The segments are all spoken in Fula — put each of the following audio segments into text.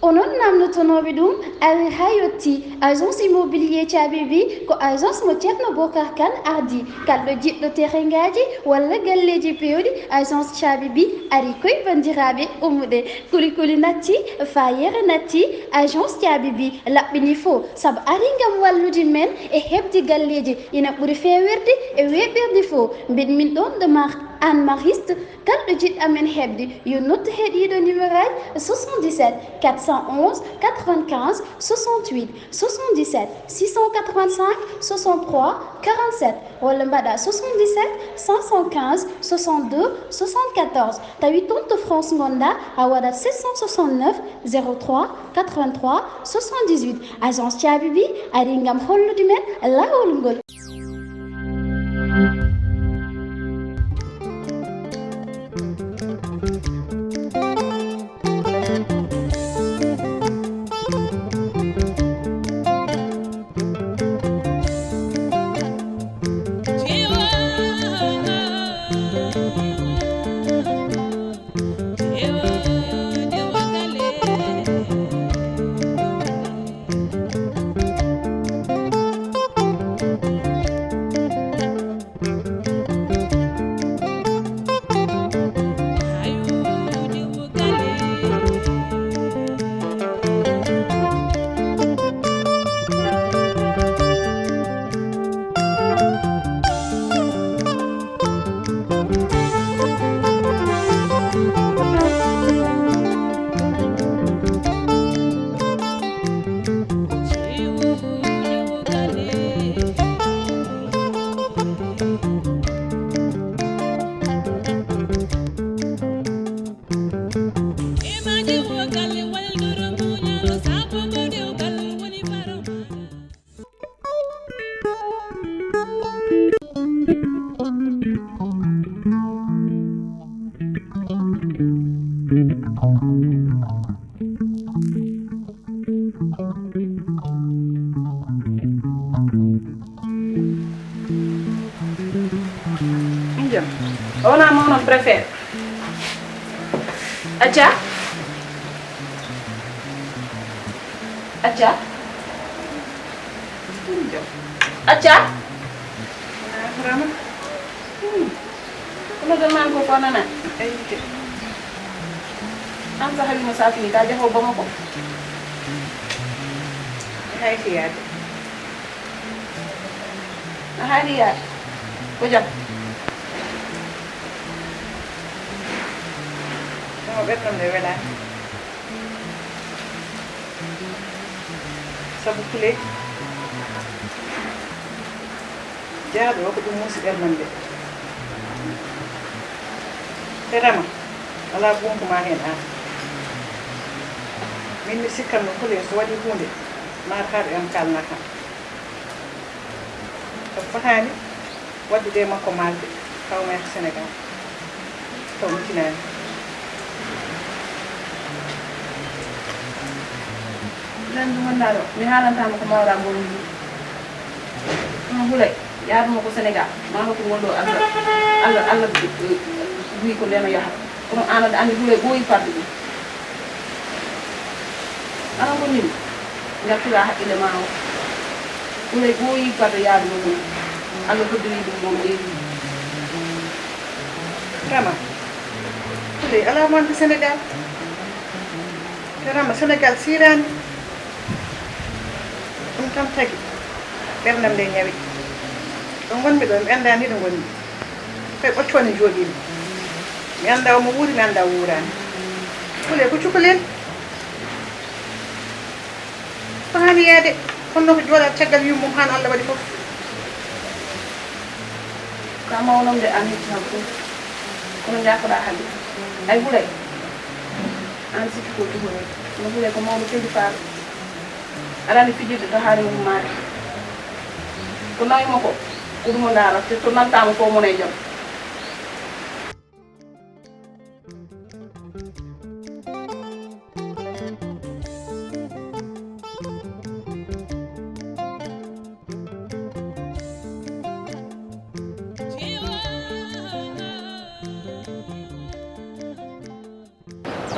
onon namdotonoɓe ɗum ari ha yetti agence immobilier caabi bi ko agence mo ceerno bocar kane ardi kalɗo jiɗɗo terengaji walla galleji pewɗi agence caabi bi ari koye bandiraɓe ummuɗe kulikuli natti fayere natti agence caabi bi laɓɓini fo saabu ari gam wallude men e hebde galleji ina ɓuuri fewirde e weɓirde fo mbiɗ min ɗon de Anne Mariste kalɗo jiɗɗamen hebde yo nottu heɗiɗo numéro aji 77 411 95 68 77 685 63 47 walla mbaɗa 77 515 62 74 tawi toon to France gonɗa a waɗat 769 03 83 78 agence caabi bi ari gam hollude men lawol ngol. On a mon préféré. Acha. Acha. Acha. Rama. Kuma zaman ko kona na. An sa hali musafi ka jaho ba mako. Hai fiya. Hariya. Ko jam. Ɓettam nde welani sabu kule jaaɗo o ko ɗum muusi ɓerdam nde terama ala ɓunkuma hen an min mi sikkan no kule so waɗi hunde mataɗo en kalna kam sabu fotani waddude makko malde kawmete Sénégal taw mutinani nan du man daro mi halantama ko mawɗa ngol ndi ɗum hulay yaaduma ko Sénégal mama ko gonɗo Allah wi ko ndeno yaha kono an aɗa andi hulay ɓooyi farde ɗum anan ko nimi gartira haqqille ma o hulay ɓooyi farde yaaduma ɗum Allah hoddiri ɗum ɗo ƴeewi rama hulay ala monde Sénégal te rama Sénégal sirani ɗum tan tagi ɓerdam nde ñawi ɗo gonmi ɗo mi anda ni ɗo gonmi koye ɓocco ni jooɗimi mi anda omo wuuri mi anda o wuurani hule ko cukalel ko hani yaade honno ko jooɗat caggal yummum han Allah waɗi fof ka mawnom de an hetti tan fof kono jakoɗa hande ay hulay an sikki ko duhore no hulay ko mawɗo tedi faaɗo alani fijirde to haali ummade ko nawima ko ko ɗum o ndaara te to nantama ko mone jaam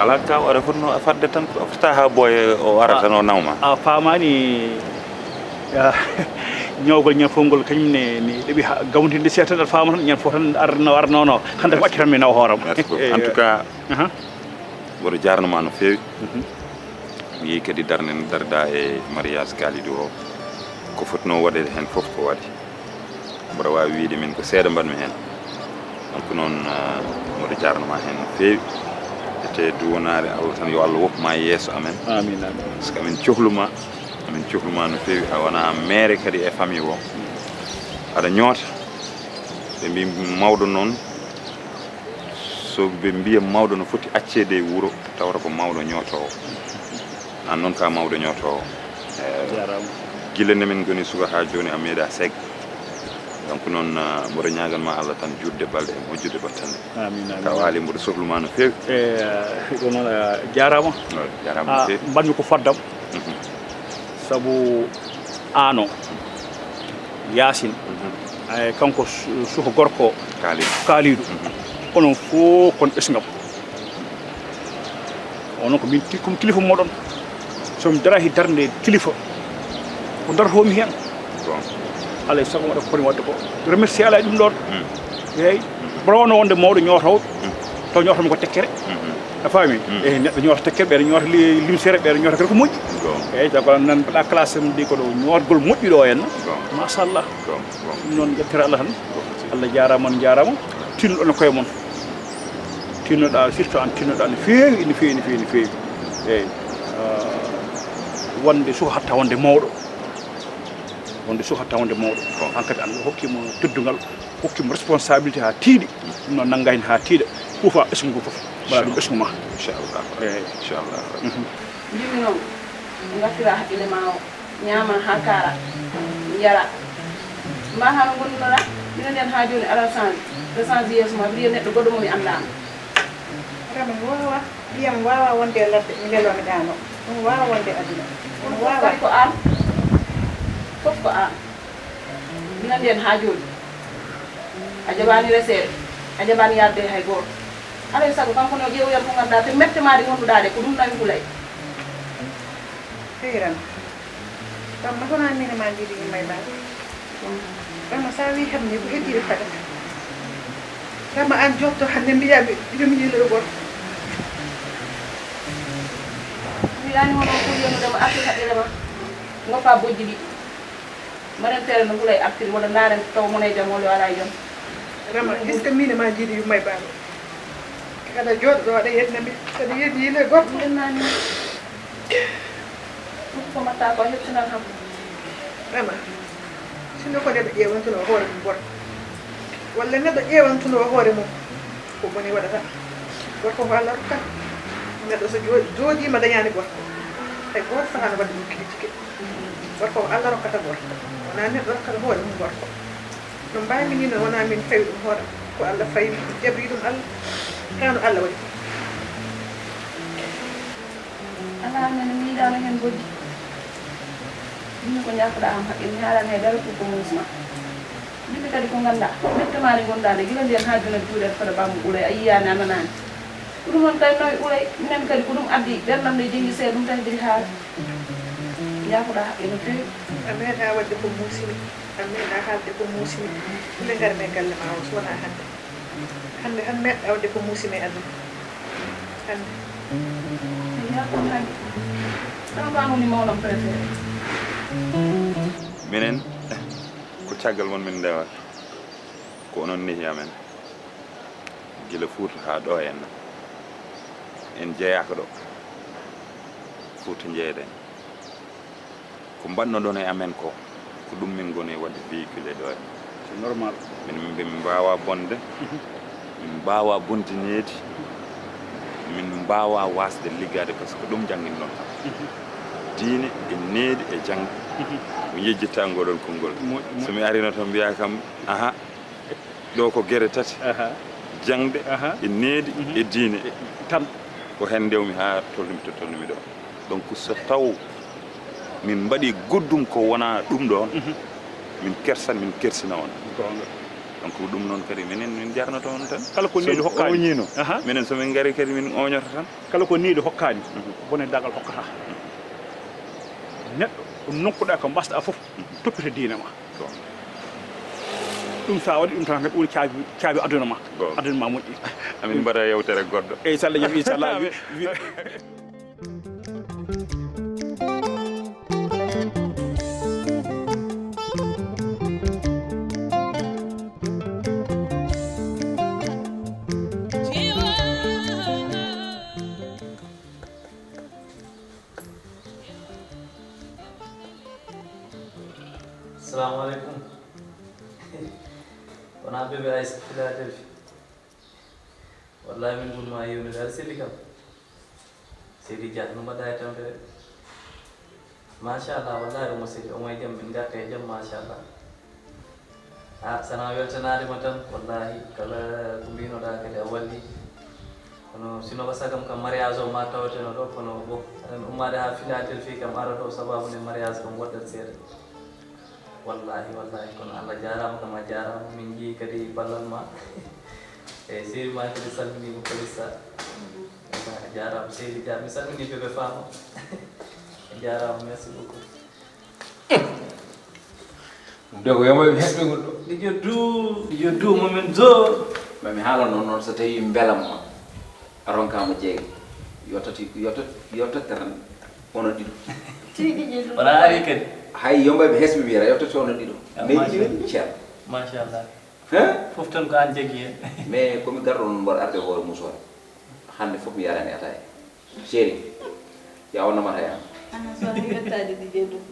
ala ka wara fotno fadde tan fota ha boye o ara tan o nawma a famani ñawgol ñan fof ngol kañum ne ɗeɓi gawdinde seeɗa tan aɗa fama tan ñan fof tan arnono hande ko acci tan mi nawa hooram en tout cas mboɗo jarnoma no feewi mi yi kadi darda e mariage kalidou o ko fotno waɗede hen fof ko waɗi mboɗo wawi wiide min ko seeɗa mbaɗmi hen donc noon mboɗo jarnoma hen no feewi ete duwonare Allah tan yo Allah woppuma yeeso amen amin amin par ce que amin cohluma no feewi a wona mere kadi e famille o aɗa ñoota ɓe mbi mawɗo noon so ɓe mbiya mawɗo no foti accede e wuuro tawata ko mawɗo ñootowo an noon ka mawɗo ñootowo gila nde min goni suka ha joni a meeɗa seg donc noon mboɗo ñaganma Allah tan juurde balɗe e moƴƴude battane amin ka waali mboɗo sohluma no feewi ɗum noon jarama jarama no feewi mbanmi ko foddam sabu ano Yasin ay kanko suko gorko Kalidou onon fof kon ɓesgam onon ko min komi kilifa moɗon somi daraki darde kilifa ko dartomi hen alay sago waɗa ko foti wadde ko remercier ala ɗum ɗon eyyi ɓrawno wonde mawɗo ñootowo taw ñootomi ko tekkere a faami eyyi neɗɗo ñoota tekkere ɓeɗa ñoota limsere ɓeɗa ñoota kadi ko moƴƴi eyyi taw nan mbaɗa classe em ndi koɗo ñootgol moƴƴuɗo henna machallah ɗum noon ƴettere Allah tan Allah jarama on jarama tinnoɗo koye moon tinnoɗa surtout an tinnoɗa no feewi no feewi no feewi no feewi eyyi wonde suka hatta wonde mawɗo wonde suka hatta wonde mawɗo han kadi Allah hokkimo teddugal hokkimo responsabilité ha tiiɗi ɗum noon nangga hen ha tiiɗa huufa ɓesgu ngu fof mbaɗa ɗum ɓesgu ma inchallah eyyi inchallah jimi noon gattira haqqille ma o ñaama ha kaara yara ma hano gonnunoɗa minen nden ha joni ala change yeeso ma mbiɗa neɗɗo goɗɗo momi andama kama wawa ndiyam wawa wonde ladde mi welomi ɗano ɗum wawa wonde aduna ɗum wawa ko an fof ko an minen nden ha joni a jaɓani resede a jaɓani yadde hay goto alay saago kanko no ƴeewoyam ko ganduɗa te mette ma ɗi gonduɗa de ko ɗum nawi Houlay heyran kamma hona mine ma jiiɗi yimmay baɗe kama sa wi hamni ko heddiɗo fada kama an jotto hande mbiyaɓe yomi yiiloyo goto mbiɗani hono ko yonudema artir haqqillema goppa bojji ɗi mbaɗen tere no Houlay artiri walla daren taw mone jaam walla ala joom rama est ce que mine ma jiiɗi yummay baɗo kada jooɗo aɗa yetnami saɗa yeeɗi yiiloye goto ɗennani ko mbatta ko heptinal kam rama sinno ko neɗɗo ƴewantuno hoore mum bota walla neɗɗo ƴewantuno hoore mum ko boni waɗata gorko ko Allah rokkat neɗɗo so jooɗima dañani gorko hay goto sahano wadde ɗum critiqué gorko ko Allah rokkata gorko wona neɗɗo rokkata hoore mum gorko no mbawmi ni noon wona min fawi ɗum hoore ko Allah fawi jabri ɗum Allah kano Allah waɗi ala nene mi yiɗano hen bojji ɗum ko ñakoɗa am haqqil mi haalani hay dara ko musma ɗiɓe kadi ko ganda mettemani gondade gila ndiyan ha joni juuɗe fada bammo Houlay a yiyani a nanani ko ɗum noon kadi nawi Houlay minen kadi ko ɗum addi ɓerdam nde jeeyi seeɗa ɗum tan jiɗi haala ñakoɗa haqqil no fewi a meeɗa wadde ko muusimi a meeɗa haalde ko muusimi ɓile garme galle ma o so wona hande hande tan meeɗa wadde ko muusimi e aduna hande ñakon hadi sama bamoni mawlam préféré minen ko caggal mon min ndewa ko onon nehi amen gila Fouta ha ɗo henna en jeeyaka ɗo Fouta jeeyɗen ko mbanno ɗon e amen ko ɗum min goni wadde véhiculé ɗo hen c'est normal min mbawa bonde min mbawa bontinede min mbawa wasde liggade par ce que ɗum jangguinɗon kam diine e needi e jangde mi yejjitta ngoɗon konngol somi arino to mbiya kam aha ɗo ko guere tati jangde e needi e diine tan ko hen ndewmi ha tolnimi to tolnimi ɗo donc so taw min mbaɗi goddum ko wona ɗum ɗon min kersan min kersina on donc ɗum noon kadi minen min jarno toon tan kala ko needi hokkani oñino minen somin ngari kadi min oñota tan kala ko needi hokkani bone dagal hokkata neɗɗo ɗum nokkuɗa ko mbasɗa fof toppita diine ma ɗum sa waɗi ɗum tan kadi ɓuri caabi aduna ma moƴƴi amin mbaɗa yewtere goɗɗo eyyi sallah jaɓi inchallah Assalamu alaikum. Wana bebe ay Philadelphia. Wallahi min gunma yewni dal seli kam. Seli jaat no mbaɗa e tampere. Machallah wallahi omo seli omo e jam min garta e jam machallah. Sana weltanade ma tan wallahi kala ko mbinoɗa kadi a walli. Kono sino ko sagam kam mariage o ma tawateno ɗo kono bo aɗan ummade ha Philadelphia kam ara ɗo sababu nde mariage kam woɗɗat seeɗa. Wallahi kono Allah jarama kam a jarama min jii kadi ballal ma e séri ma kadi salminima polisa a jarama seydi dia mi salmini bébé fama a jarama merci beaucoup dogo yomoɓe heɓɓe ngol ɗo ɗijo du momin jo mami haala noon so tawi beelama ronkama jeeyi yottati tan ono ɗiɗo wona ari kadi hay yomɓeɓe hesɓe wiyata yottati ono ɗiɗo mais ɗiɗi ceerno machallah hein fof tan ko an jogui hen mais komi garɗo noon mboɗo arde hoore musore hande fof mi yarani ataye chéri ya wonnamata yam ana so ni wettade ɗiɗe ɗum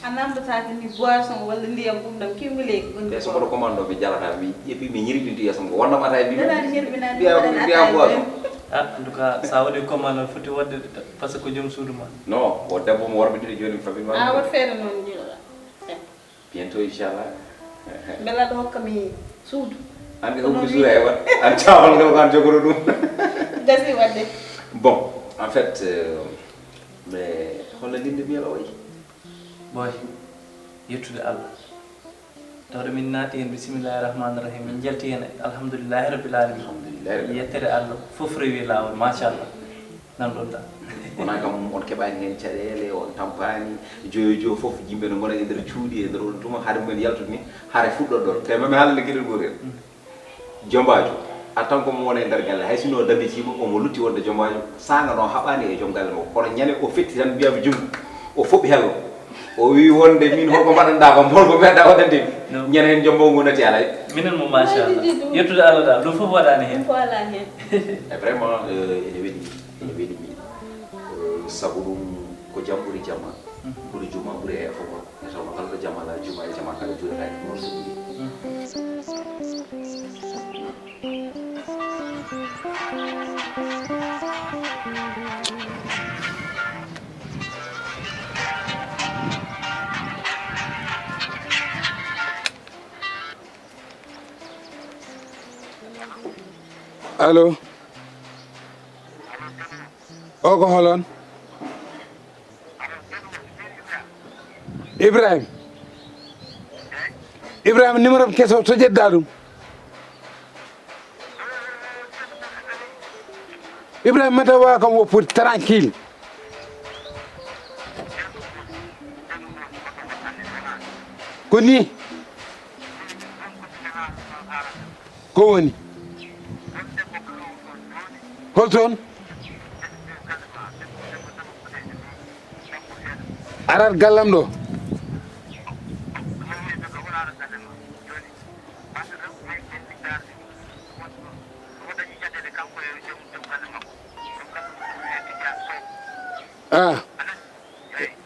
a namdotade ni boisson walla ndiyam ɗum ɗam kimmileki te so mboɗo commande ɗo mi jalata mi ƴeppi mi ñiriɗinti yeeso ngo wonnamata e ɗaɗani herɓinade mbiya boisson en tout cas sa waɗi commande foti wadde par ce que ko joom suudu ma non o debbo mo worɓe ɗiɗi joni mi famima a wat feere noon jiiɗoɗa bientôt inchallah beela ɗo hokkami suudu andi ko mi suura e wat an cawal ngal ko an jogoɗo ɗum gasi wadde bon en fait mais holla linde mbiyala wayi boy yettude Allah tawde min naati hen bisimillahi rahmani rahim min jalti hen alhamdulillahi rabbil alamin yettere Allah fof rewi lawol machallah nan ɗon da wona kam on keɓani hen caɗele on tampani joyo fof yimɓe no gona e nder cuuɗi e nder on tuma haade mumen yaltude ni haare fuɗɗo ɗon te mami haalande gueɗel gotel jombajo en tant que mo wona e nder galle hay sino dabbitima omo lutti wonde jombajo sanga no haɓani e joom galle makko kono ñande o fetti tan mbiyama jungo o foɓɓi hello o wi wonde min holko mbaɗanɗa ko holko meeɗa waɗande mi ñande hen jombo ngo nati alay minen mo machallah yettude Allah dal ɗum fof waɗani hen ko ala hen e vraiment ene weɗi sabu ɗum ko jam ɓuuri jamma ɓuuri juma ɓuuri e fof e taw kala ɗo jamma ala juma e jamma kala juuɗatani noon so ɓuuri allo o ko holon Ibrahima numéro keso to jedda ɗum Ibrahima mata wa kam woppude tranquille ko ni ko woni holton arat gallam ɗo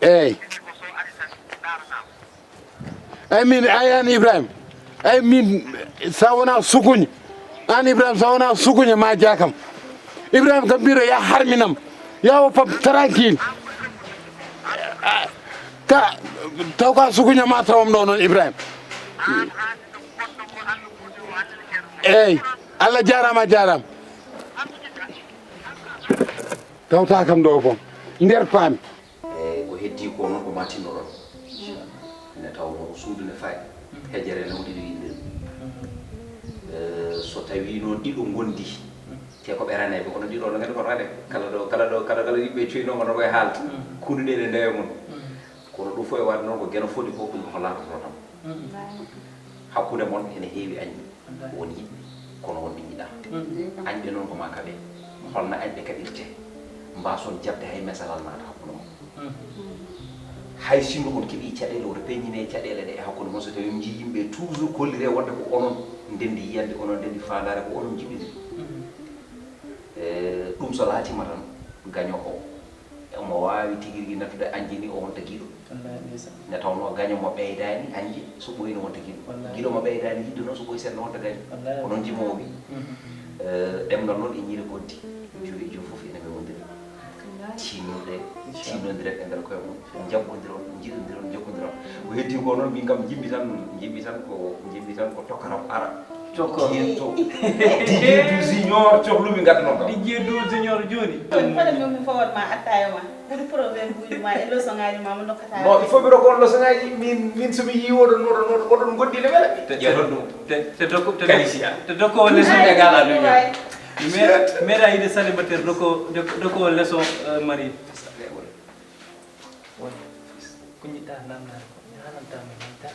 eyyi ay min ayani Ibrahima ay min sa wona sukuña an Ibrahima sa wona sukuña ma jakam Ibrahima kam mbiro ya harminam ya wo pam tranquille ka taw ka sukuña ma tawam ɗo noon Ibrahima eyyi Allah jarama tawta kam ɗo fom nder paami eyyi ko heddi ko noon ko matinno ɗon ne taw suudu ne fayi hejjere ne woni ɗiɗi so tawi noon ɗiɗo gondi te ko ɓe raneɓe kono ɗiɗo no gandi ko rane kala yimɓe coyno gono koye haalta kuuɗuɗe ɗe ndewe mum kono ɗum fof e wadde noon ko gueno foti ko ɗum ko latoto tan hakkude mon ene heewi añɓe won yimɓe kono wonɓe yiɗa añɓe noon ko ma kaɓe holno añɓe kaɓirte mbason jabde hay mesalal maɗa hakkude mon hay sinno on keeɓi caɗele oto peññine caɗele ɗe e hakkude mon so tawi mi jii yimɓe toujours kollire wonde ko onon ndendi yiyande onon ndendi fandare ko onon jiɓiri ɗum so laatima tan gaño o omo wawi tigui rigui nattude anji ni o wonta guiɗo nde tawno gaño mo ɓeydani anji so ɓoyi no wonta guiɗo guiɗo mo ɓeydani yidde noon so ɓoyi seeɗa no wonta gaño ko noon jimowi ɗemgal noon e ñiiri koddi joyi e joom foof ene ɓe wondiri timnodire e nder koye mum jaɓɓodiron jiɗodiron jokkodiron ko heddi ko noon min kam jimbi tan ko tokkatam ara Diewo junior cohlumi gadano kam Diewo junior joni fala mi fawat ma attayo ma pour problème buji ma e leçon ngaji ma mo nokkata non il faut biro ko leçon ngaji min somi yi woɗon goddine wela ƴeton ɗum te dokko leçon égal à lui meɗa yide célibataire dokko leçon mari ko ñitta namnare ko ñanantama ñanta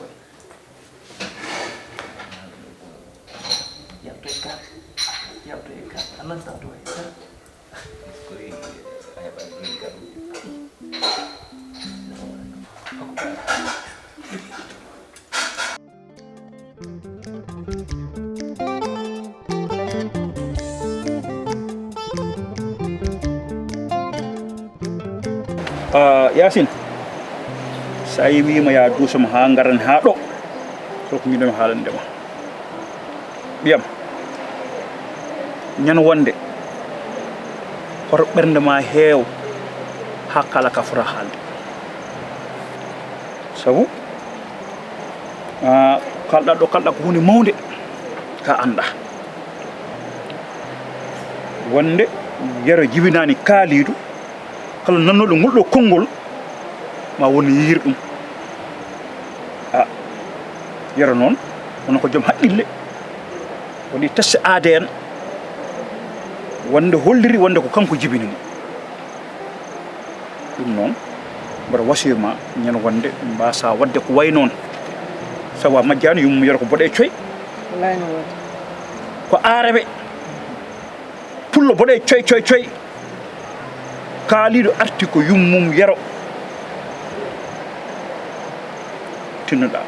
yapto e ka ananta to e sa ko ay ba ni ka Yasin sa yi wima ya dusum ha ngaran ha ɗo so ko miɗomi haalandema ɓiyam ñan wonde hoto ɓernde ma heew ha kala ka fota haalde sabu kalɗa ɗo kalɗa ko hunde mawde ka anda wonde yero jibinani kaalidu kala nannoɗo ngol ɗo konngol ma woni yir ɗum yero noon wono ko joom haqqille waɗi test ADN wonde holliri wonde ko kanko jibini mo ɗum noon mbaɗa wasiyma ñande wonde mbasa wadde ko way noon sabu a majjani yummum yero ko boɗe coy ko araɓe pullo boɗe coy kaaliɗo arti ko yummum yero tinnoɗa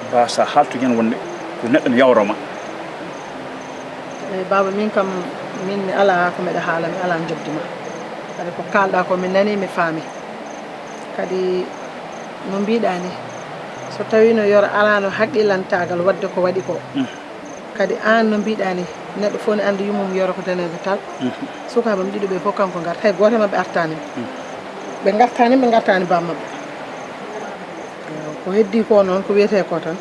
mbasa haltu ñande wonde ko neɗɗo ne yawroma baba min kam min mi ala ko mbeɗa haala mi ala jobdima kadi ko kalɗa ko mi nani mi faami kadi no mbiɗa ni so tawi no yoro alano haqqilantagal wadde ko waɗi ko kadi an no mbiɗa ni neɗɗo fof ne andi yummum yoro ko daneɓe tal sukaɓe mi ɗiɗo ɓe fof kanko garta hay goto mabɓe artani ɓe gartani bammaɓe ko heddi ko noon ko wiyete ko tan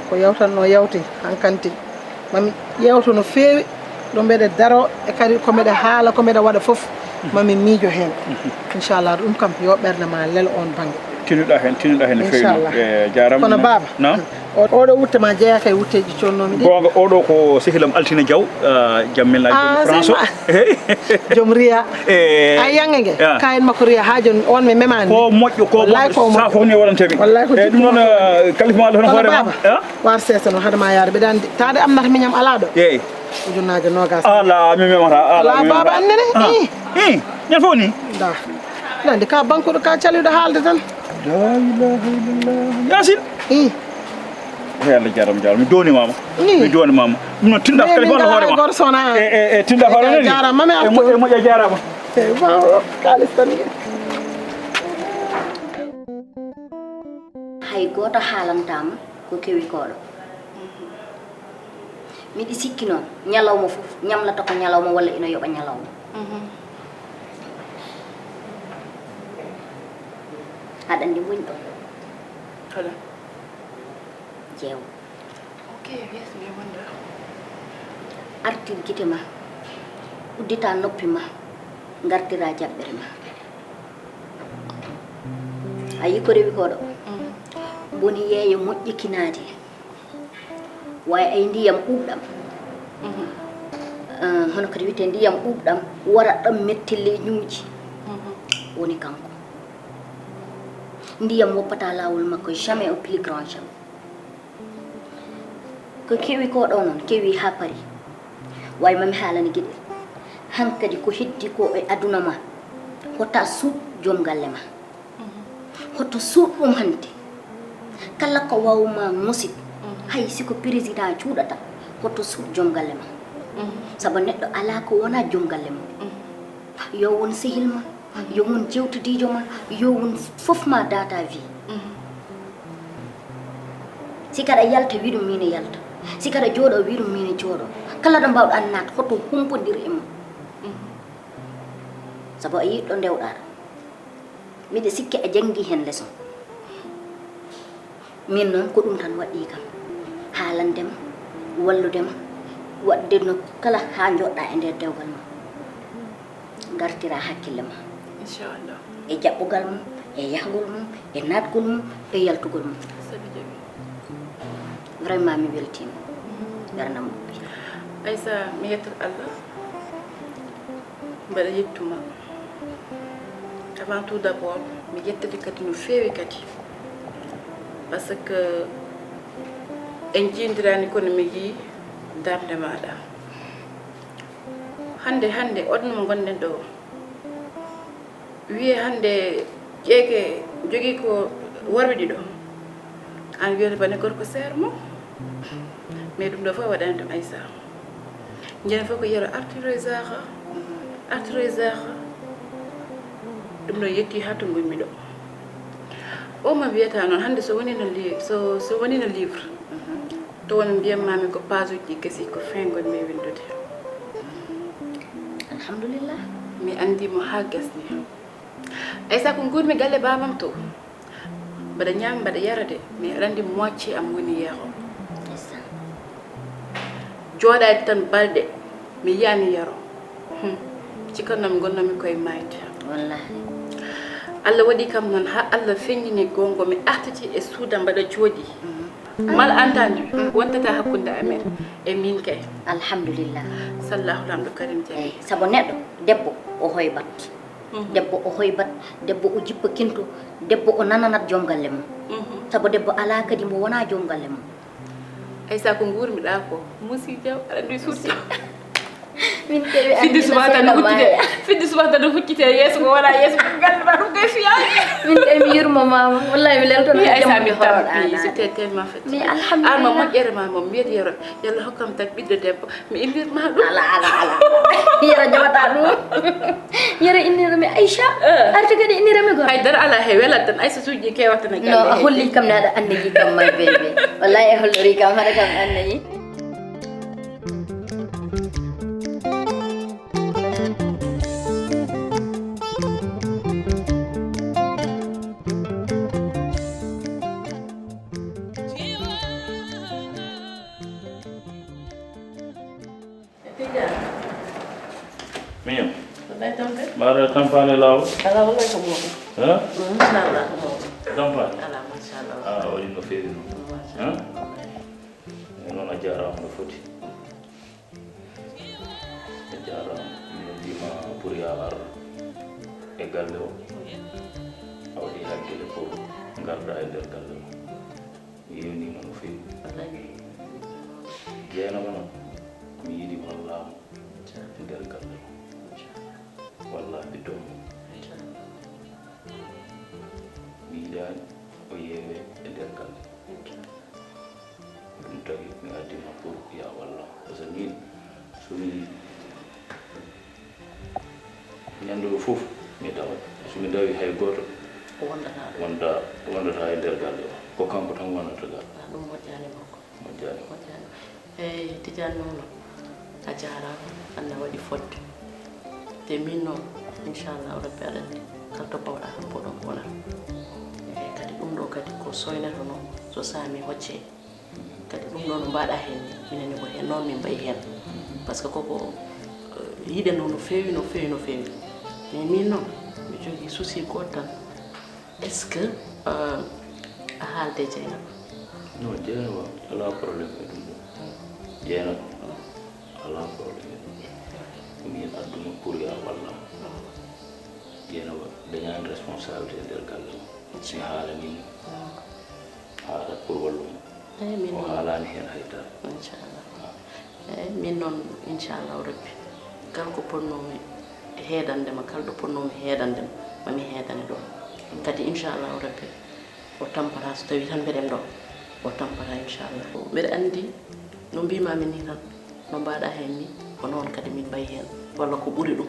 ko yawtanno yawti hankanti mami ƴewto no feewi ɗo mbeɗa daro e kadi ko mbeɗa haala ko mbeɗa waɗa foof mami miijo hen inchallah ɗum kam yo ɓerde ma lel on banggue tinuɗa hen no feewi jarama kono baba oɗo wutte ma jeeyaka e wutteji connomi ɗi gonga oɗo ko sehilam Altina Diaw jammillaji France joom riya a yange gue kayen makko riya ha joni on mi memani ko moƴƴo ko sa fof ni waɗantemi eyyi ɗum noon kalifa ma hono hoorema war sesa noon haadama yaade ɓeɗa andi tade amnata miñam ala ɗo eyyi ujunnaje nogas ala mi memata ala baba annene ñan fof ni da andi ka bankuɗo ka caliɗo haalde tan la ilaha illallah Yasin Allah jaram mi donimama ɗum noon tinɗa kalifa Allah hoorema goto sona e tinɗa hoorema jarama mami e moƴƴa jarama kalis tan hay goto haalantama ko kewi koɗo miɗi sikki noon ñalawma fof ñamlata ko ñalawma walla ina yoɓa ñalawma aɗa andi muñ ɗo hala Diewo yes mi wonda artir gite ma uddita noppi ma gartira jaɓɓere ma ayi ko rewi koɗo boni yeeyo moƴƴikinade way ay ndiyam ɓuuɓɗam hono kadi wiyete ndiyam ɓuuɓɗam wara ɗam metti leñuuji woni kanko ndiyam woppata lawol makko jamais au plus grand jamais ko kewi ko ɗo noon kewi ha pari way mami haalani gueɗel hankadi ko heddi ko e aduna ma hotta suuɗ joom galle ma hoto suuɗ ɗum hande kala ko wawma musib hay siko président cuuɗata hoto suuɗ joom galle ma sabu neɗɗo ala ko wona joom galle mum yo won sehil ma yo won jewtudijo ma yo won fof ma data vie si kada yalta wiɗum mine yalta si kada jooɗo wiɗum mine jooɗo kala ɗo mbawɗa naat hoto humpodir e mum sabu a yiɗɗo ndewɗa miɗe sikki a jangi hen leçon min noon ko ɗum tan waɗi kam haalandema walludema waɗde no kala ha joɗɗa e nder dewgal ma gartira hakkille ma inchallah e jaɓɓugal mum e yahgol mum e natgol mum e yaltugol mum vraiment mi weltima ɓernam mubbi Aïssa mi yettat Allah mbaɗa yettuma avant tout d'abord mi yettade kadi no feewi kadi par ce que en jiidirani kono mi yii darde maɗa hande oɗon mo gonɗen ɗo wiye hande ƴeeke jogui ko worɓe ɗiɗo an wiyata bane gorko seere mum mais ɗum ɗo fof waɗani ɗum Aïssa jeni fof ko yero artiroisaka ɗum ɗo yetti ha to gonmi ɗo o ma wiyata noon hande so woni no livre to woni mbiyatmami ko page uji ɗi gasi ko fin gonmi windude alhamdulillah mi andimo ha gasni Aïssa ko gurmi galle bamam to mbaɗa ñaami mbaɗa yara de mais aɗa andi moitié am woni yeeho jooɗade tan balɗe mi yiyami yaro cikkannomi gonnomi koye mayde wallahi Allah waɗi kam noon ha Allah feññini gongo mi artiti e suuda mbaɗa jooɗi mal entendu wontata hakkude amen e min kay alhamdulillah sallahu lamɗo karim jabi sabu neɗɗo debbo o hoybat debbo o hoybat debbo o jippa kinto debbo o nananat joom galle mum sabu debbo ala kadi mo wona joom galle mum Aïssa ko gurmiɗa ko musi jaw aɗa andi suusi min kewi fidde subaka tan huccite yeeso ko wona yeeso ko galle ma ɗum koye fiyani min kay mi yurmo mama wallahi mi leltono Aïssa mi tampi c'était tellement fatigué mais alhamdulillah arma moƴƴere ma mom mbiyata yero yalla hokkam tan ɓiɗɗo debbo mi innirma ɗum ala yero jawata ɗum yero innirami Aïcha arta kadi innirami gor haydara ala he welat tan Aïssa suuji kewata na galle no a holli kam ne aɗa annayi kam may bebe wallahi e hollori kam haɗa kam annayi Minha. Mara tampane law. Ala wala ko mo. Ha? Inshallah. Tampane. Ala mashallah. Ah, wali no feeri no. Ha? Non a jarama no foti. Jarama no dima pour ya ar e galle o. Awdi hakkile pour garda e nder galle o. Yoni no feeri. Wallahi. Jeena ma mi yidi wallaamu nder galle o. Wallahi ɗum mi yiɗani o yeewe e nder galle ɗum tagi mi addima pour ya walla par ce que min somi ñannduɗo fof mi tawat somi dawi hay goto wondata e nder galle o ko kanko tan wonata gal ɗum moƴƴani makko moƴƴani eyyi Tidiane noon a jarama Allah waɗi fodde te min noon inchallah rabbi aɗa andi kala to bawɗa tan boɗon wona eyyi kadi ɗum ɗo kadi ko soyneto noon so saami hocce kadi ɗum ɗo no mbaɗa hen ni minenne ko hen noon min mbayi hen par ce que koko yiɗe noon no fewi mais min noon mi jogui souci goto tan est ce que a haalde Dieynaba non Dieynaba ala probléme e ɗum ɗo Dieynaba ala problème min adduma pour ya walla yena dañan responsabilité der galle si haala ni haala pour wallum o haalani hen hayta inchallah min noon inchallah rabbi kala ko ponnomi heedandema kala ɗo ponnomi heedandema mami heedane ɗon kadi inchallah rabbi o tampata so tawi tan mbeɗen ɗo o tampata inchallah mbeɗa andi no mbimami ni tan no mbaɗa hen ni ko noon kadi min mbayi hen walla ko ɓuuri ɗum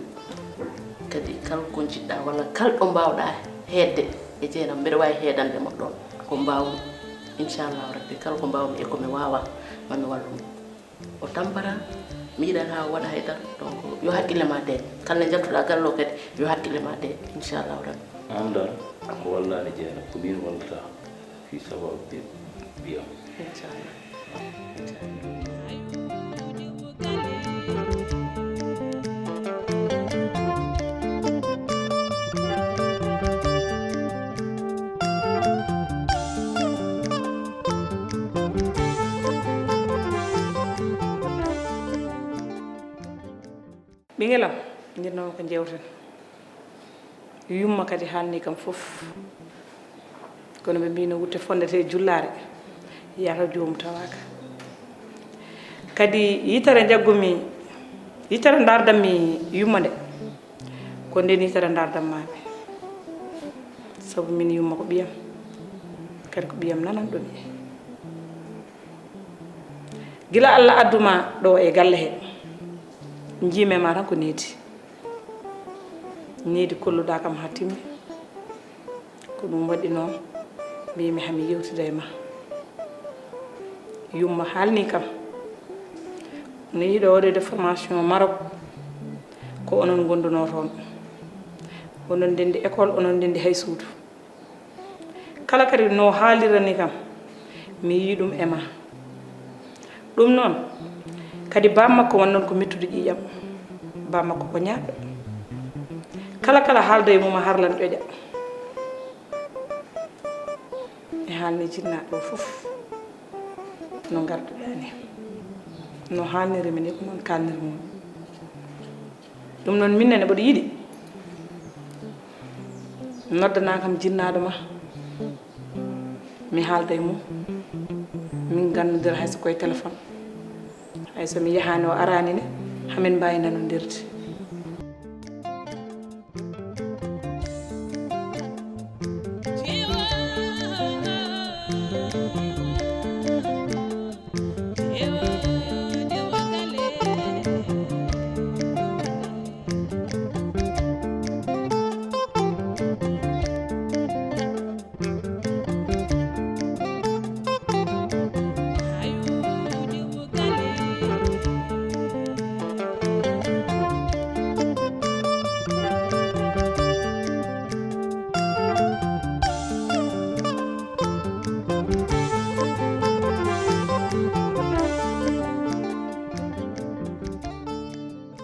kadi kala ko jiɗɗa walla kala ɗo mbawɗa heedde e jeenam mbeɗa wawi heedandema ɗon ko mbawmi inchallah rabbi kala ko mbawmi e komi wawa mami wallum o tampata mi yiɗan ha waɗa haydara donc yo haqqille ma de kala ne jaltuɗa gallo kadi yo haqqille ma de inchallah rabbi am dal ko wallani jeena ko min wallata fi sababu biyam inchallah ɓingelam jinnoon ko jewten yumma kadi haalni kam fof kono ɓe mbino wutte fondete jullare yata jomum tawaka kadi yitere jaggumi yitere dardanmi yumma nde ko nden yitere dardanmaɓe saabu min yumma ko ɓiyam kadi ko ɓiyam nananɗomi gila Allah adduma ɗo e galle he jiime ma tan ko needi kolluɗa kam ha timmi ko ɗum waɗi noon mbimi hami yewtida e ma yumma haalni kam no yiiɗo waɗede formation Maroc ko onon gonduno toon onon ndendi école onon ndendi hay suudu kala kadi no haalirani kam mi yii ɗum e ma ɗum noon kadi bammakko wonnon ko mettude ƴiƴam bammakko ko ñaaɗo kala kala haalda e mum a harlan ƴoƴa e haalni jinnaɗo fof no garduɗani no haalniri min ko noon kalniri mum ɗum noon minnene mboɗo yiɗi noddana kam jinnaɗo ma mi haalda e mum min gandodira hayso koye téléphone hay somi yahani o arani ne hamin mbawi nanodirde